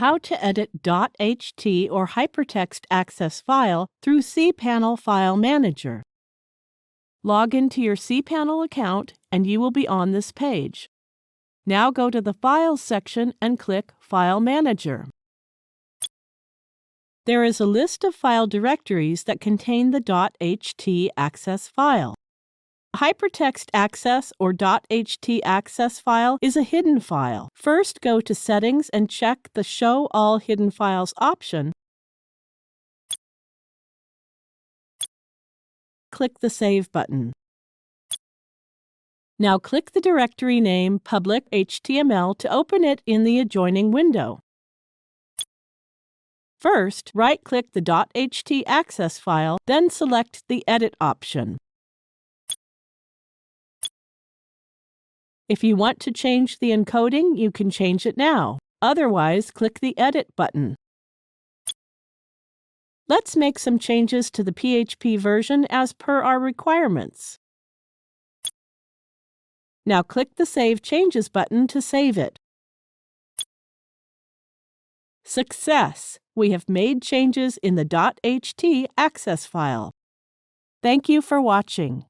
how to edit .ht or hypertext access file through cPanel File Manager. Log into your cPanel account and you will be on this page. Now go to the Files section and click File Manager. There is a list of file directories that contain the .ht access file. Hypertext access or .ht access file is a hidden file. First, go to Settings and check the Show All Hidden Files option. Click the Save button. Now click the directory name Public HTML to open it in the adjoining window. First, right-click the .ht access file, then select the Edit option. If you want to change the encoding, you can change it now. Otherwise, click the Edit button. Let's make some changes to the PHP version as per our requirements. Now click the Save Changes button to save it. Success! We have made changes in the .ht access file. Thank you for watching.